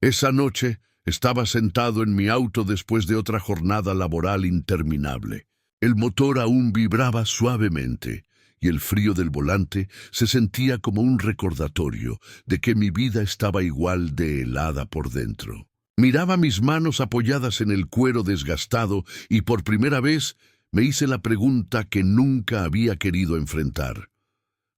Esa noche estaba sentado en mi auto después de otra jornada laboral interminable. El motor aún vibraba suavemente y el frío del volante se sentía como un recordatorio de que mi vida estaba igual de helada por dentro. Miraba mis manos apoyadas en el cuero desgastado y por primera vez me hice la pregunta que nunca había querido enfrentar.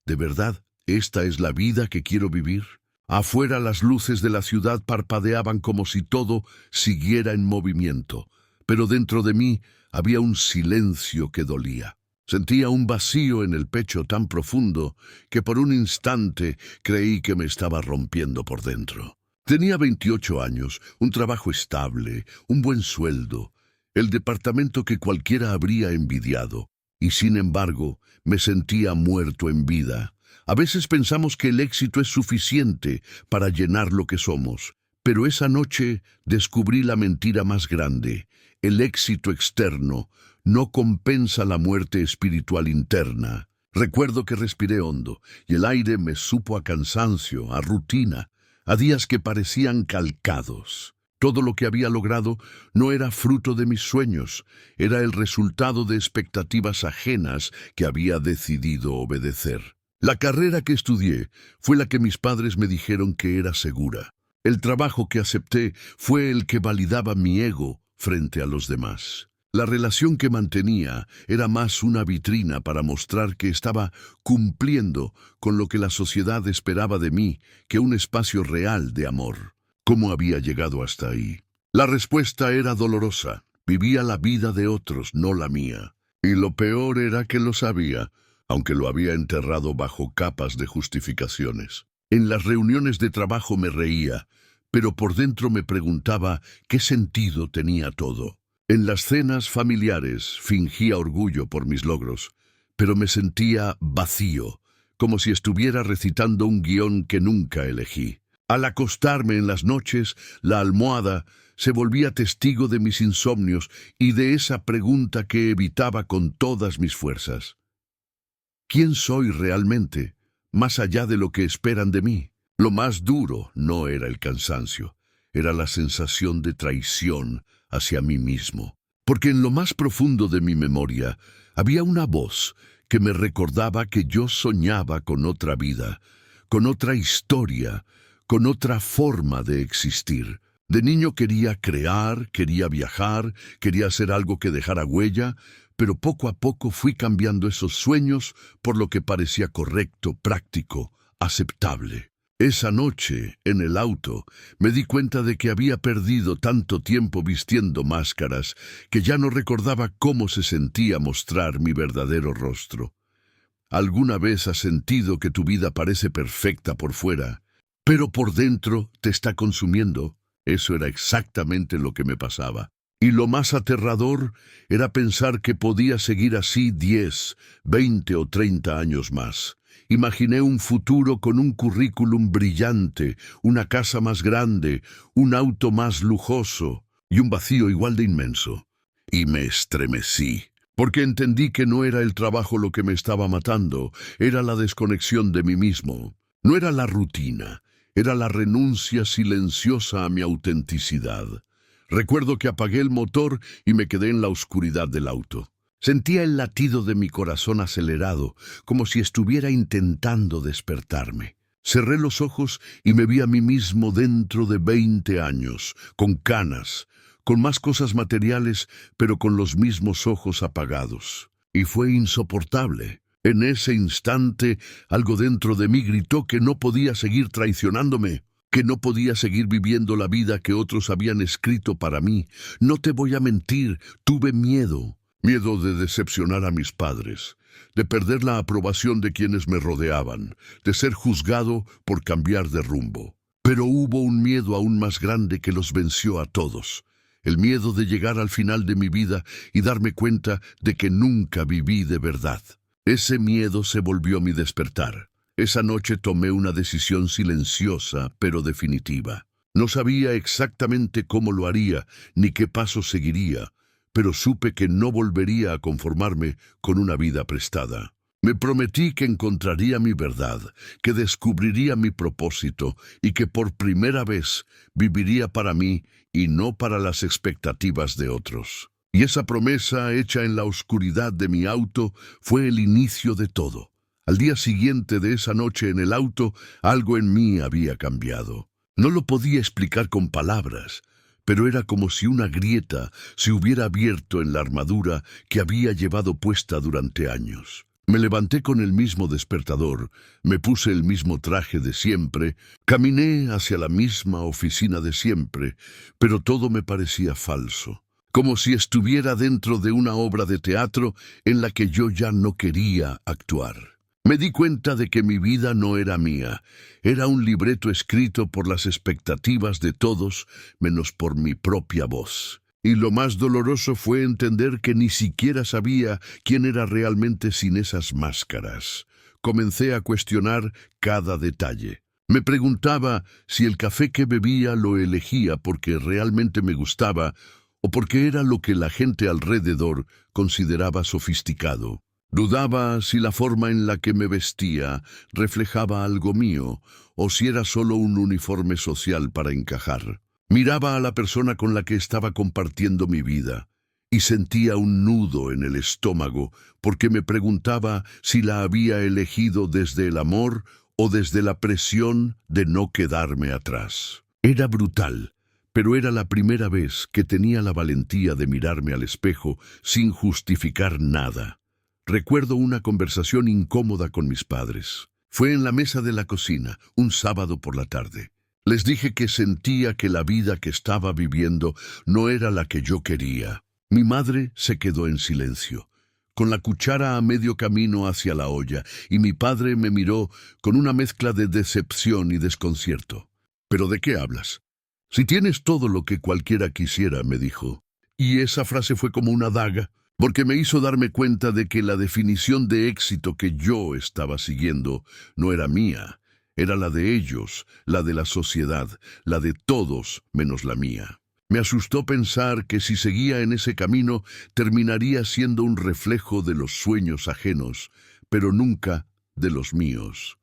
¿De verdad esta es la vida que quiero vivir? Afuera las luces de la ciudad parpadeaban como si todo siguiera en movimiento, pero dentro de mí había un silencio que dolía. Sentía un vacío en el pecho tan profundo que por un instante creí que me estaba rompiendo por dentro. Tenía 28 años, un trabajo estable, un buen sueldo, el departamento que cualquiera habría envidiado, y sin embargo me sentía muerto en vida. A veces pensamos que el éxito es suficiente para llenar lo que somos, pero esa noche descubrí la mentira más grande. El éxito externo no compensa la muerte espiritual interna. Recuerdo que respiré hondo y el aire me supo a cansancio, a rutina, a días que parecían calcados. Todo lo que había logrado no era fruto de mis sueños, era el resultado de expectativas ajenas que había decidido obedecer. La carrera que estudié fue la que mis padres me dijeron que era segura. El trabajo que acepté fue el que validaba mi ego frente a los demás. La relación que mantenía era más una vitrina para mostrar que estaba cumpliendo con lo que la sociedad esperaba de mí que un espacio real de amor. ¿Cómo había llegado hasta ahí? La respuesta era dolorosa. Vivía la vida de otros, no la mía. Y lo peor era que lo sabía, aunque lo había enterrado bajo capas de justificaciones. En las reuniones de trabajo me reía, pero por dentro me preguntaba qué sentido tenía todo. En las cenas familiares fingía orgullo por mis logros, pero me sentía vacío, como si estuviera recitando un guión que nunca elegí. Al acostarme en las noches, la almohada se volvía testigo de mis insomnios y de esa pregunta que evitaba con todas mis fuerzas. ¿Quién soy realmente, más allá de lo que esperan de mí? Lo más duro no era el cansancio, era la sensación de traición hacia mí mismo. Porque en lo más profundo de mi memoria había una voz que me recordaba que yo soñaba con otra vida, con otra historia, con otra forma de existir. De niño quería crear, quería viajar, quería hacer algo que dejara huella, pero poco a poco fui cambiando esos sueños por lo que parecía correcto, práctico, aceptable. Esa noche, en el auto, me di cuenta de que había perdido tanto tiempo vistiendo máscaras que ya no recordaba cómo se sentía mostrar mi verdadero rostro. ¿Alguna vez has sentido que tu vida parece perfecta por fuera, pero por dentro te está consumiendo? Eso era exactamente lo que me pasaba. Y lo más aterrador era pensar que podía seguir así 10, 20 o 30 años más. Imaginé un futuro con un currículum brillante, una casa más grande, un auto más lujoso y un vacío igual de inmenso. Y me estremecí, porque entendí que no era el trabajo lo que me estaba matando, era la desconexión de mí mismo. No era la rutina, era la renuncia silenciosa a mi autenticidad. Recuerdo que apagué el motor y me quedé en la oscuridad del auto. Sentía el latido de mi corazón acelerado, como si estuviera intentando despertarme. Cerré los ojos y me vi a mí mismo dentro de 20 años, con canas, con más cosas materiales, pero con los mismos ojos apagados. Y fue insoportable. En ese instante, algo dentro de mí gritó que no podía seguir traicionándome, que no podía seguir viviendo la vida que otros habían escrito para mí. No te voy a mentir, tuve miedo. Miedo de decepcionar a mis padres, de perder la aprobación de quienes me rodeaban, de ser juzgado por cambiar de rumbo. Pero hubo un miedo aún más grande que los venció a todos. El miedo de llegar al final de mi vida y darme cuenta de que nunca viví de verdad. Ese miedo se volvió mi despertar. Esa noche tomé una decisión silenciosa, pero definitiva. No sabía exactamente cómo lo haría, ni qué pasos seguiría, pero supe que no volvería a conformarme con una vida prestada. Me prometí que encontraría mi verdad, que descubriría mi propósito y que por primera vez viviría para mí y no para las expectativas de otros. Y esa promesa hecha en la oscuridad de mi auto fue el inicio de todo. Al día siguiente de esa noche en el auto, algo en mí había cambiado. No lo podía explicar con palabras, pero era como si una grieta se hubiera abierto en la armadura que había llevado puesta durante años. Me levanté con el mismo despertador, me puse el mismo traje de siempre, caminé hacia la misma oficina de siempre, pero todo me parecía falso, como si estuviera dentro de una obra de teatro en la que yo ya no quería actuar. Me di cuenta de que mi vida no era mía, era un libreto escrito por las expectativas de todos, menos por mi propia voz. Y lo más doloroso fue entender que ni siquiera sabía quién era realmente sin esas máscaras. Comencé a cuestionar cada detalle. Me preguntaba si el café que bebía lo elegía porque realmente me gustaba o porque era lo que la gente alrededor consideraba sofisticado. Dudaba si la forma en la que me vestía reflejaba algo mío o si era solo un uniforme social para encajar. Miraba a la persona con la que estaba compartiendo mi vida y sentía un nudo en el estómago porque me preguntaba si la había elegido desde el amor o desde la presión de no quedarme atrás. Era brutal, pero era la primera vez que tenía la valentía de mirarme al espejo sin justificar nada. Recuerdo una conversación incómoda con mis padres. Fue en la mesa de la cocina, un sábado por la tarde. Les dije que sentía que la vida que estaba viviendo no era la que yo quería. Mi madre se quedó en silencio, con la cuchara a medio camino hacia la olla, y mi padre me miró con una mezcla de decepción y desconcierto. ¿Pero de qué hablas? Si tienes todo lo que cualquiera quisiera, me dijo. Y esa frase fue como una daga, porque me hizo darme cuenta de que la definición de éxito que yo estaba siguiendo no era mía, era la de ellos, la de la sociedad, la de todos menos la mía. Me asustó pensar que si seguía en ese camino terminaría siendo un reflejo de los sueños ajenos, pero nunca de los míos.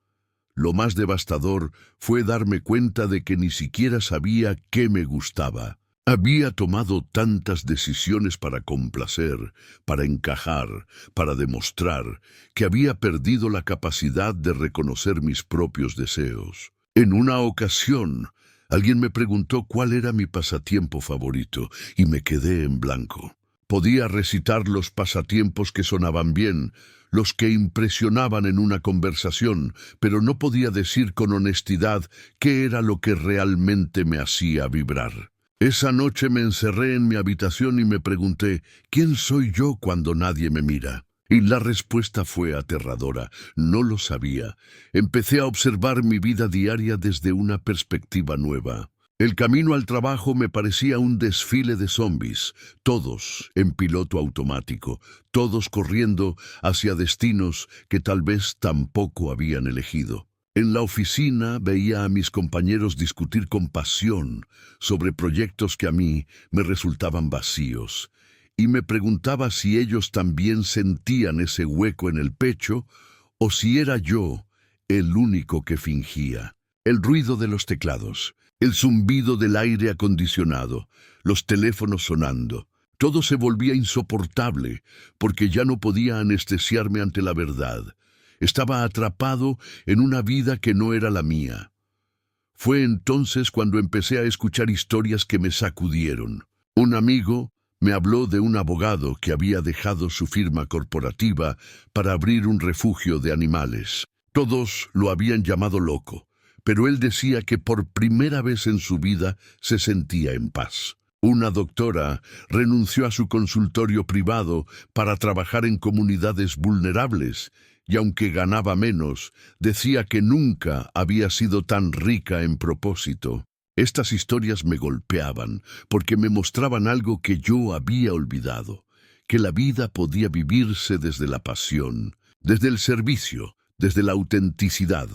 Lo más devastador fue darme cuenta de que ni siquiera sabía qué me gustaba. Había tomado tantas decisiones para complacer, para encajar, para demostrar, que había perdido la capacidad de reconocer mis propios deseos. En una ocasión, alguien me preguntó cuál era mi pasatiempo favorito, y me quedé en blanco. Podía recitar los pasatiempos que sonaban bien, los que impresionaban en una conversación, pero no podía decir con honestidad qué era lo que realmente me hacía vibrar. Esa noche me encerré en mi habitación y me pregunté, ¿quién soy yo cuando nadie me mira? Y la respuesta fue aterradora, no lo sabía. Empecé a observar mi vida diaria desde una perspectiva nueva. El camino al trabajo me parecía un desfile de zombies, todos en piloto automático, todos corriendo hacia destinos que tal vez tampoco habían elegido. En la oficina veía a mis compañeros discutir con pasión sobre proyectos que a mí me resultaban vacíos, y me preguntaba si ellos también sentían ese hueco en el pecho o si era yo el único que fingía. El ruido de los teclados, el zumbido del aire acondicionado, los teléfonos sonando, todo se volvía insoportable porque ya no podía anestesiarme ante la verdad. Estaba atrapado en una vida que no era la mía. Fue entonces cuando empecé a escuchar historias que me sacudieron. Un amigo me habló de un abogado que había dejado su firma corporativa para abrir un refugio de animales. Todos lo habían llamado loco, pero él decía que por primera vez en su vida se sentía en paz. Una doctora renunció a su consultorio privado para trabajar en comunidades vulnerables, y aunque ganaba menos, decía que nunca había sido tan rica en propósito. Estas historias me golpeaban, porque me mostraban algo que yo había olvidado, que la vida podía vivirse desde la pasión, desde el servicio, desde la autenticidad.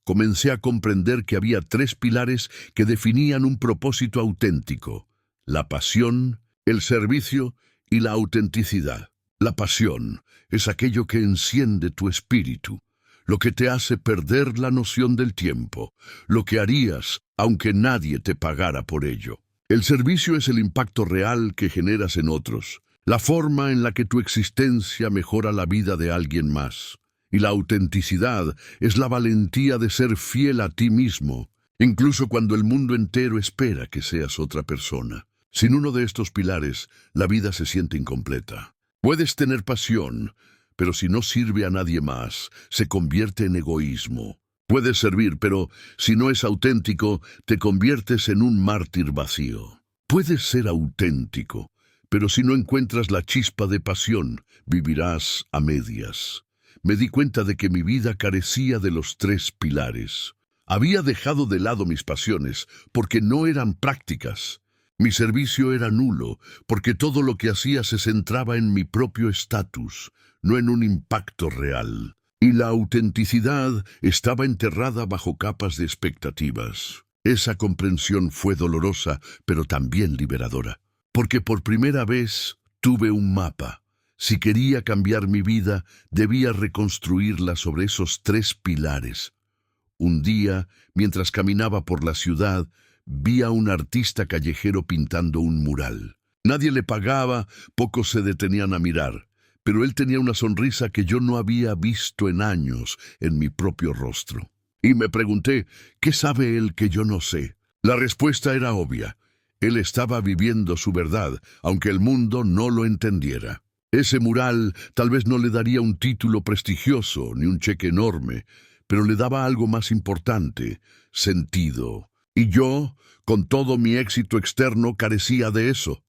Comencé a comprender que había 3 pilares que definían un propósito auténtico: la pasión, el servicio y la autenticidad. La pasión es aquello que enciende tu espíritu, lo que te hace perder la noción del tiempo, lo que harías aunque nadie te pagara por ello. El servicio es el impacto real que generas en otros, la forma en la que tu existencia mejora la vida de alguien más. Y la autenticidad es la valentía de ser fiel a ti mismo, incluso cuando el mundo entero espera que seas otra persona. Sin uno de estos pilares, la vida se siente incompleta. Puedes tener pasión, pero si no sirve a nadie más, se convierte en egoísmo. Puedes servir, pero si no es auténtico, te conviertes en un mártir vacío. Puedes ser auténtico, pero si no encuentras la chispa de pasión, vivirás a medias. Me di cuenta de que mi vida carecía de los tres pilares. Había dejado de lado mis pasiones porque no eran prácticas. Mi servicio era nulo porque todo lo que hacía se centraba en mi propio estatus, no en un impacto real. Y la autenticidad estaba enterrada bajo capas de expectativas. Esa comprensión fue dolorosa, pero también liberadora. Porque por primera vez tuve un mapa. Si quería cambiar mi vida, debía reconstruirla sobre esos tres pilares. Un día, mientras caminaba por la ciudad, vi a un artista callejero pintando un mural. Nadie le pagaba, pocos se detenían a mirar, pero él tenía una sonrisa que yo no había visto en años en mi propio rostro. Y me pregunté, ¿qué sabe él que yo no sé? La respuesta era obvia. Él estaba viviendo su verdad, aunque el mundo no lo entendiera. Ese mural tal vez no le daría un título prestigioso ni un cheque enorme, pero le daba algo más importante, sentido. Y yo, con todo mi éxito externo, carecía de eso.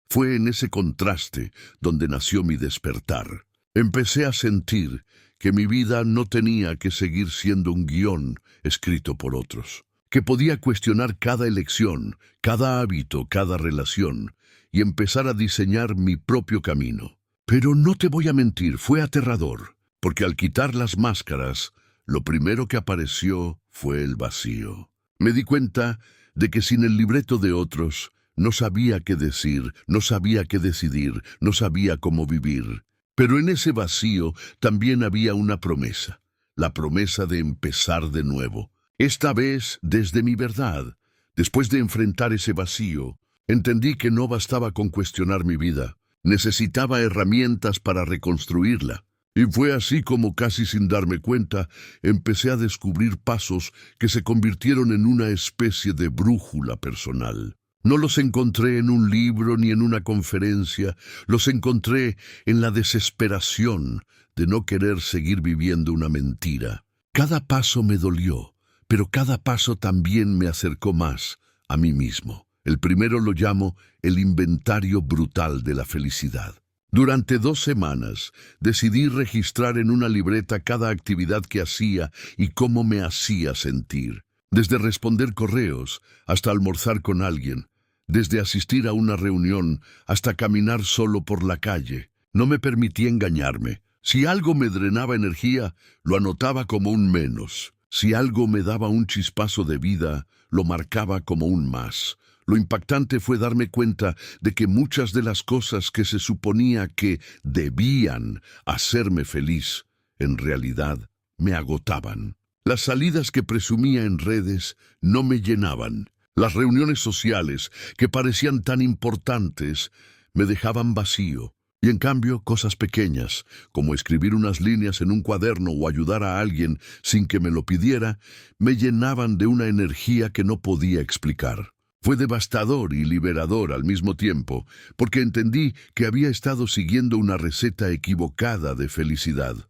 Fue en ese contraste donde nació mi despertar. Empecé a sentir que mi vida no tenía que seguir siendo un guión escrito por otros, que podía cuestionar cada elección, cada hábito, cada relación, y empezar a diseñar mi propio camino. Pero no te voy a mentir, fue aterrador, porque al quitar las máscaras, lo primero que apareció fue el vacío. Me di cuenta de que sin el libreto de otros, no sabía qué decir, no sabía qué decidir, no sabía cómo vivir. Pero en ese vacío también había una promesa, la promesa de empezar de nuevo. Esta vez desde mi verdad. Después de enfrentar ese vacío, entendí que no bastaba con cuestionar mi vida. Necesitaba herramientas para reconstruirla. Y fue así como, casi sin darme cuenta, empecé a descubrir pasos que se convirtieron en una especie de brújula personal. No los encontré en un libro ni en una conferencia, los encontré en la desesperación de no querer seguir viviendo una mentira. Cada paso me dolió, pero cada paso también me acercó más a mí mismo. El primero lo llamo el inventario brutal de la felicidad. Durante 2 semanas decidí registrar en una libreta cada actividad que hacía y cómo me hacía sentir. Desde responder correos hasta almorzar con alguien, desde asistir a una reunión hasta caminar solo por la calle. No me permití engañarme. Si algo me drenaba energía, lo anotaba como un menos. Si algo me daba un chispazo de vida, lo marcaba como un más. Lo impactante fue darme cuenta de que muchas de las cosas que se suponía que debían hacerme feliz, en realidad me agotaban. Las salidas que presumía en redes no me llenaban. Las reuniones sociales, que parecían tan importantes, me dejaban vacío. Y en cambio, cosas pequeñas, como escribir unas líneas en un cuaderno o ayudar a alguien sin que me lo pidiera, me llenaban de una energía que no podía explicar. Fue devastador y liberador al mismo tiempo, porque entendí que había estado siguiendo una receta equivocada de felicidad.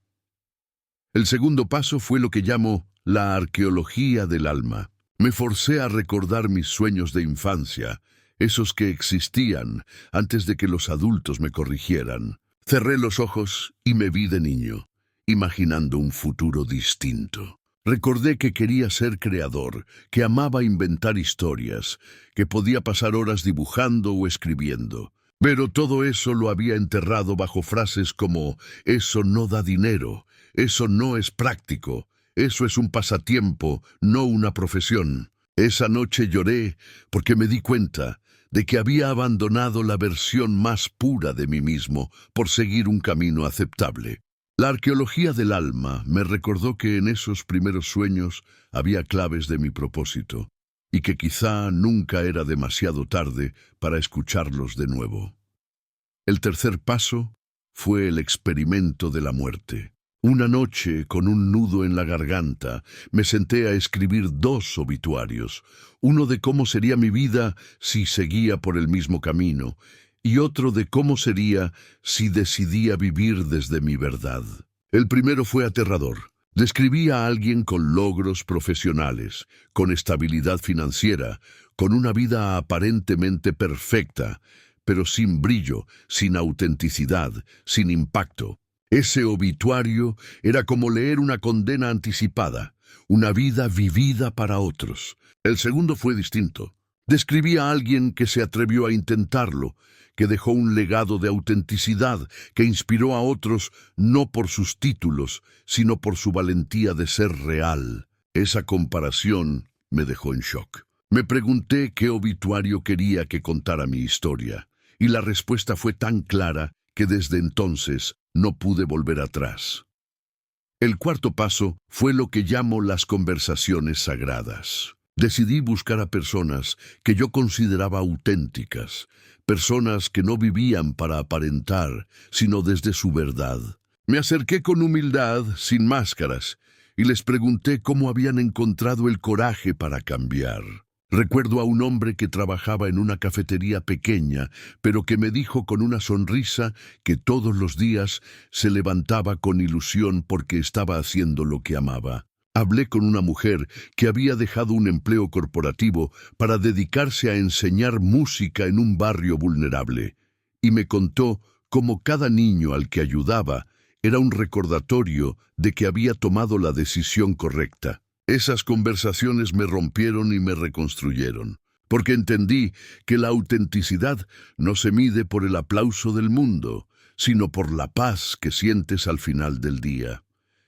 El segundo paso fue lo que llamo la arqueología del alma. Me forcé a recordar mis sueños de infancia, esos que existían antes de que los adultos me corrigieran. Cerré los ojos y me vi de niño, imaginando un futuro distinto. Recordé que quería ser creador, que amaba inventar historias, que podía pasar horas dibujando o escribiendo. Pero todo eso lo había enterrado bajo frases como «eso no da dinero», «eso no es práctico», «eso es un pasatiempo, no una profesión». Esa noche lloré porque me di cuenta de que había abandonado la versión más pura de mí mismo por seguir un camino aceptable. La arqueología del alma me recordó que en esos primeros sueños había claves de mi propósito y que quizá nunca era demasiado tarde para escucharlos de nuevo. El tercer paso fue el experimento de la muerte. Una noche, con un nudo en la garganta, me senté a escribir 2 obituarios, uno de cómo sería mi vida si seguía por el mismo camino, y otro de cómo sería si decidía vivir desde mi verdad. El primero fue aterrador. Describí a alguien con logros profesionales, con estabilidad financiera, con una vida aparentemente perfecta, pero sin brillo, sin autenticidad, sin impacto. Ese obituario era como leer una condena anticipada, una vida vivida para otros. El segundo fue distinto. Describí a alguien que se atrevió a intentarlo, que dejó un legado de autenticidad, que inspiró a otros no por sus títulos, sino por su valentía de ser real. Esa comparación me dejó en shock. Me pregunté qué obituario quería que contara mi historia, y la respuesta fue tan clara que desde entonces no pude volver atrás. El cuarto paso fue lo que llamo las conversaciones sagradas. Decidí buscar a personas que yo consideraba auténticas, personas que no vivían para aparentar, sino desde su verdad. Me acerqué con humildad, sin máscaras, y les pregunté cómo habían encontrado el coraje para cambiar. Recuerdo a un hombre que trabajaba en una cafetería pequeña, pero que me dijo con una sonrisa que todos los días se levantaba con ilusión porque estaba haciendo lo que amaba. Hablé con una mujer que había dejado un empleo corporativo para dedicarse a enseñar música en un barrio vulnerable, y me contó cómo cada niño al que ayudaba era un recordatorio de que había tomado la decisión correcta. Esas conversaciones me rompieron y me reconstruyeron, porque entendí que la autenticidad no se mide por el aplauso del mundo, sino por la paz que sientes al final del día.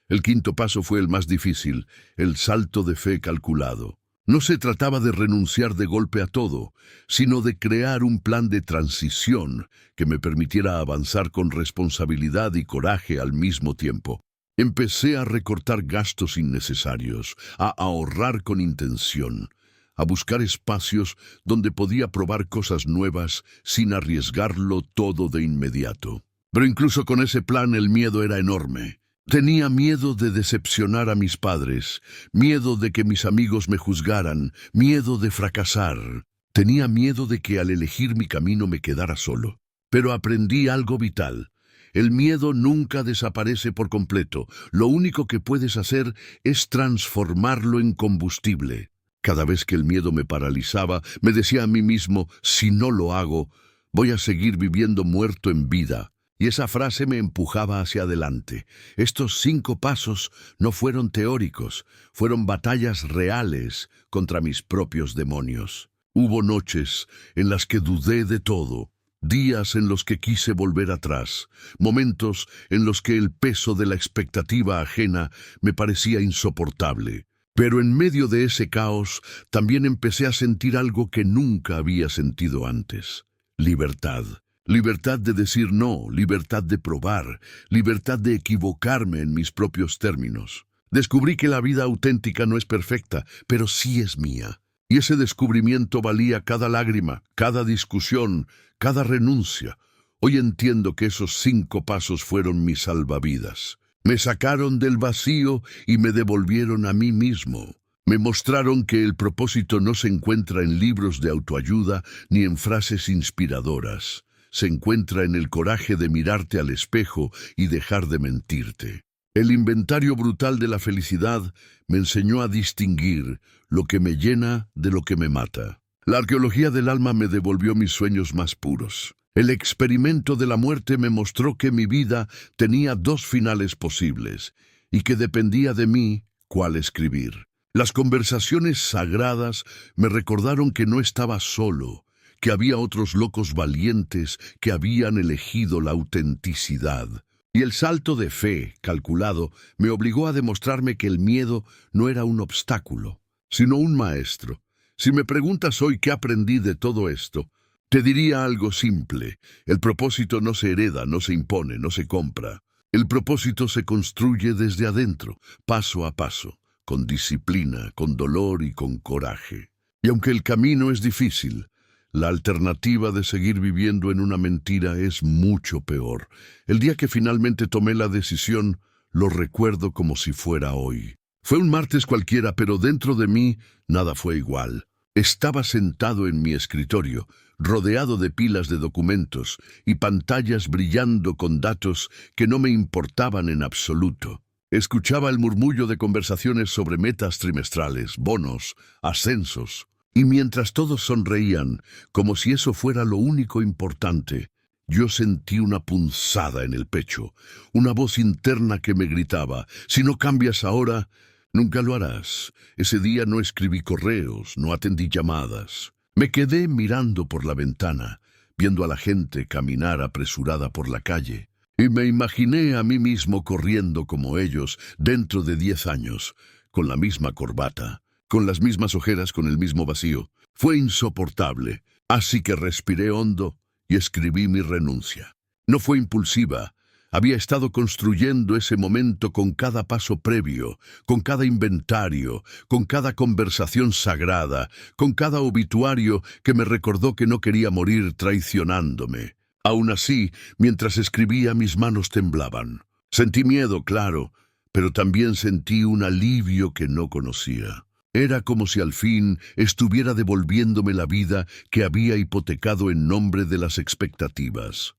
El quinto paso fue el más difícil, el salto de fe calculado. No se trataba de renunciar de golpe a todo, sino de crear un plan de transición que me permitiera avanzar con responsabilidad y coraje al mismo tiempo. Empecé a recortar gastos innecesarios, a ahorrar con intención, a buscar espacios donde podía probar cosas nuevas sin arriesgarlo todo de inmediato. Pero incluso con ese plan el miedo era enorme. Tenía miedo de decepcionar a mis padres, miedo de que mis amigos me juzgaran, miedo de fracasar. Tenía miedo de que al elegir mi camino me quedara solo. Pero aprendí algo vital. El miedo nunca desaparece por completo. Lo único que puedes hacer es transformarlo en combustible. Cada vez que el miedo me paralizaba, me decía a mí mismo, si no lo hago, voy a seguir viviendo muerto en vida. Y esa frase me empujaba hacia adelante. Estos 5 pasos no fueron teóricos, fueron batallas reales contra mis propios demonios. Hubo noches en las que dudé de todo. Días en los que quise volver atrás, momentos en los que el peso de la expectativa ajena me parecía insoportable. Pero en medio de ese caos también empecé a sentir algo que nunca había sentido antes: libertad. Libertad de decir no, libertad de probar, libertad de equivocarme en mis propios términos. Descubrí que la vida auténtica no es perfecta, pero sí es mía. Y ese descubrimiento valía cada lágrima, cada discusión, cada renuncia. Hoy entiendo que esos 5 pasos fueron mis salvavidas. Me sacaron del vacío y me devolvieron a mí mismo. Me mostraron que el propósito no se encuentra en libros de autoayuda ni en frases inspiradoras. Se encuentra en el coraje de mirarte al espejo y dejar de mentirte. El inventario brutal de la felicidad me enseñó a distinguir lo que me llena de lo que me mata. La arqueología del alma me devolvió mis sueños más puros. El experimento de la muerte me mostró que mi vida tenía 2 finales posibles y que dependía de mí cuál escribir. Las conversaciones sagradas me recordaron que no estaba solo, que había otros locos valientes que habían elegido la autenticidad. Y el salto de fe, calculado, me obligó a demostrarme que el miedo no era un obstáculo, sino un maestro, Si me preguntas hoy qué aprendí de todo esto, te diría algo simple. El propósito no se hereda, no se impone, no se compra. El propósito se construye desde adentro, paso a paso, con disciplina, con dolor y con coraje. Y aunque el camino es difícil, la alternativa de seguir viviendo en una mentira es mucho peor. El día que finalmente tomé la decisión, lo recuerdo como si fuera hoy. Fue un martes cualquiera, pero dentro de mí nada fue igual. Estaba sentado en mi escritorio, rodeado de pilas de documentos y pantallas brillando con datos que no me importaban en absoluto. Escuchaba el murmullo de conversaciones sobre metas trimestrales, bonos, ascensos, y mientras todos sonreían, como si eso fuera lo único importante, yo sentí una punzada en el pecho, una voz interna que me gritaba: «Si no cambias ahora, nunca lo harás». Ese día no escribí correos, no atendí llamadas. Me quedé mirando por la ventana, viendo a la gente caminar apresurada por la calle, y me imaginé a mí mismo corriendo como ellos dentro de 10 años, con la misma corbata, con las mismas ojeras, con el mismo vacío. Fue insoportable, así que respiré hondo y escribí mi renuncia. No fue impulsiva. Había estado construyendo ese momento con cada paso previo, con cada inventario, con cada conversación sagrada, con cada obituario que me recordó que no quería morir traicionándome. Aún así, mientras escribía, mis manos temblaban. Sentí miedo, claro, pero también sentí un alivio que no conocía. Era como si al fin estuviera devolviéndome la vida que había hipotecado en nombre de las expectativas.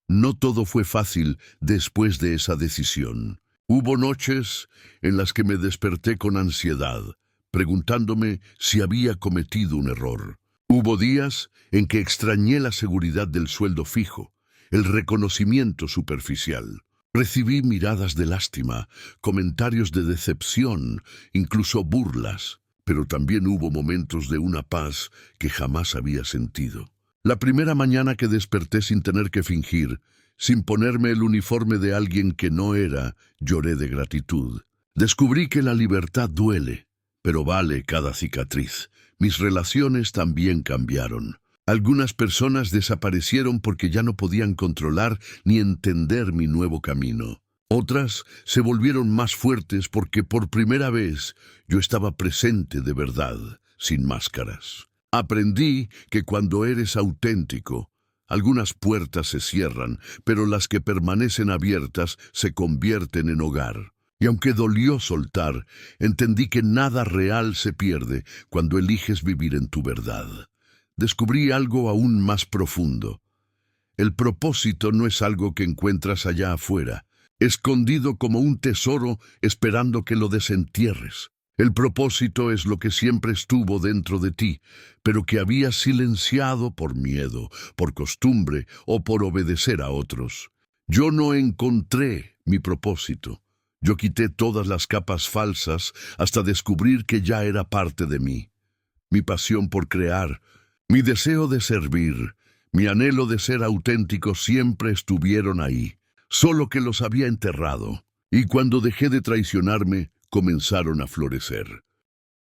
No todo fue fácil después de esa decisión. Hubo noches en las que me desperté con ansiedad, preguntándome si había cometido un error. Hubo días en que extrañé la seguridad del sueldo fijo, el reconocimiento superficial. Recibí miradas de lástima, comentarios de decepción, incluso burlas, pero también hubo momentos de una paz que jamás había sentido. La primera mañana que desperté sin tener que fingir, sin ponerme el uniforme de alguien que no era, lloré de gratitud. Descubrí que la libertad duele, pero vale cada cicatriz. Mis relaciones también cambiaron. Algunas personas desaparecieron porque ya no podían controlar ni entender mi nuevo camino. Otras se volvieron más fuertes porque por primera vez yo estaba presente de verdad, sin máscaras. Aprendí que cuando eres auténtico, algunas puertas se cierran, pero las que permanecen abiertas se convierten en hogar. Y aunque dolió soltar, entendí que nada real se pierde cuando eliges vivir en tu verdad. Descubrí algo aún más profundo. El propósito no es algo que encuentras allá afuera, escondido como un tesoro esperando que lo desentierres. El propósito es lo que siempre estuvo dentro de ti, pero que habías silenciado por miedo, por costumbre o por obedecer a otros. Yo no encontré mi propósito. Yo quité todas las capas falsas hasta descubrir que ya era parte de mí. Mi pasión por crear, mi deseo de servir, mi anhelo de ser auténtico siempre estuvieron ahí, solo que los había enterrado. Y cuando dejé de traicionarme, comenzaron a florecer.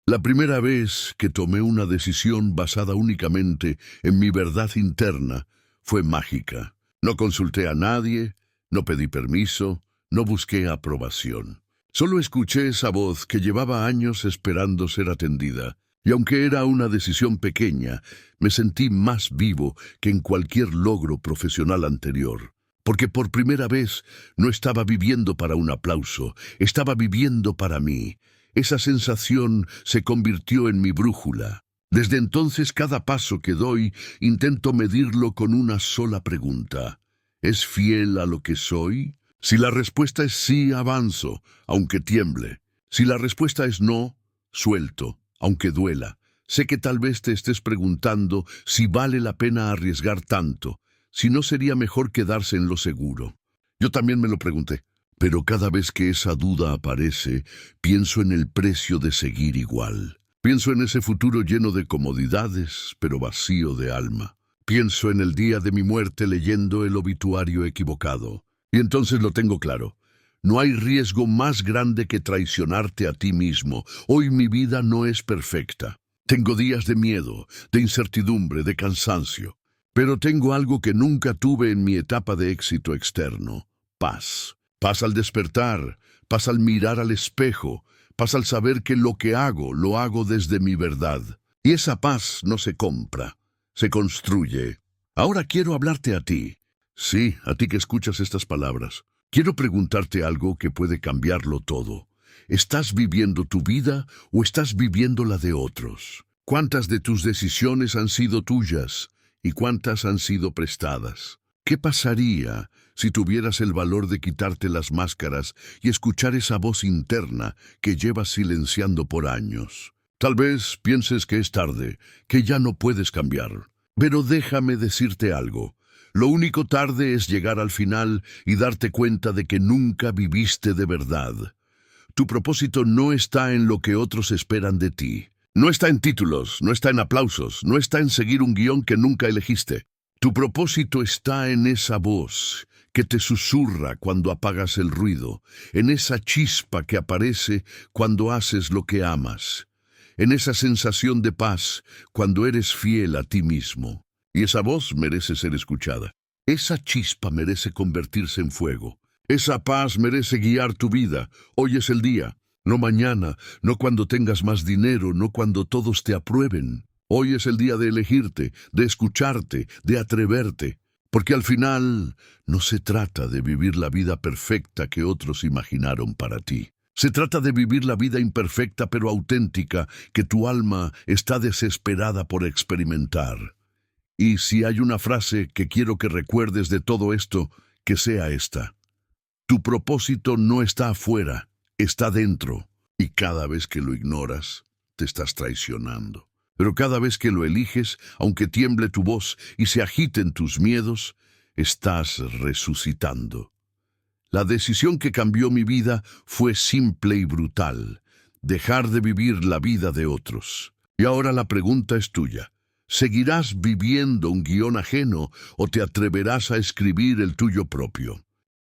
La primera vez que tomé una decisión basada únicamente en mi verdad interna fue mágica. No consulté a nadie, no pedí permiso, no busqué aprobación. Solo escuché esa voz que llevaba años esperando ser atendida. Y aunque era una decisión pequeña, me sentí más vivo que en cualquier logro profesional anterior. Porque por primera vez no estaba viviendo para un aplauso, estaba viviendo para mí. Esa sensación se convirtió en mi brújula. Desde entonces, cada paso que doy, intento medirlo con una sola pregunta. ¿Es fiel a lo que soy? Si la respuesta es sí, avanzo, aunque tiemble. Si la respuesta es no, suelto, aunque duela. Sé que tal vez te estés preguntando si vale la pena arriesgar tanto, si no sería mejor quedarse en lo seguro. Yo también me lo pregunté, pero cada vez que esa duda aparece, pienso en el precio de seguir igual. Pienso en ese futuro lleno de comodidades, pero vacío de alma. Pienso en el día de mi muerte leyendo el obituario equivocado. Y entonces lo tengo claro. No hay riesgo más grande que traicionarte a ti mismo. Hoy mi vida no es perfecta. Tengo días de miedo, de incertidumbre, de cansancio. Pero tengo algo que nunca tuve en mi etapa de éxito externo: paz. Paz al despertar, paz al mirar al espejo, paz al saber que lo que hago, lo hago desde mi verdad. Y esa paz no se compra, se construye. Ahora quiero hablarte a ti. Sí, a ti que escuchas estas palabras. Quiero preguntarte algo que puede cambiarlo todo. ¿Estás viviendo tu vida o estás viviendo la de otros? ¿Cuántas de tus decisiones han sido tuyas y cuántas han sido prestadas? ¿Qué pasaría si tuvieras el valor de quitarte las máscaras y escuchar esa voz interna que llevas silenciando por años? Tal vez pienses que es tarde, que ya no puedes cambiar. Pero déjame decirte algo. Lo único tarde es llegar al final y darte cuenta de que nunca viviste de verdad. Tu propósito no está en lo que otros esperan de ti. No está en títulos, no está en aplausos, no está en seguir un guión que nunca elegiste. Tu propósito está en esa voz que te susurra cuando apagas el ruido, en esa chispa que aparece cuando haces lo que amas, en esa sensación de paz cuando eres fiel a ti mismo. Y esa voz merece ser escuchada. Esa chispa merece convertirse en fuego. Esa paz merece guiar tu vida. Hoy es el día, no mañana, no cuando tengas más dinero, no cuando todos te aprueben. Hoy es el día de elegirte, de escucharte, de atreverte. Porque al final no se trata de vivir la vida perfecta que otros imaginaron para ti. Se trata de vivir la vida imperfecta pero auténtica que tu alma está desesperada por experimentar. Y si hay una frase que quiero que recuerdes de todo esto, que sea esta: tu propósito no está afuera, está dentro. Y cada vez que lo ignoras, te estás traicionando. Pero cada vez que lo eliges, aunque tiemble tu voz y se agiten tus miedos, estás resucitando. La decisión que cambió mi vida fue simple y brutal: dejar de vivir la vida de otros. Y ahora la pregunta es tuya. ¿Seguirás viviendo un guión ajeno o te atreverás a escribir el tuyo propio?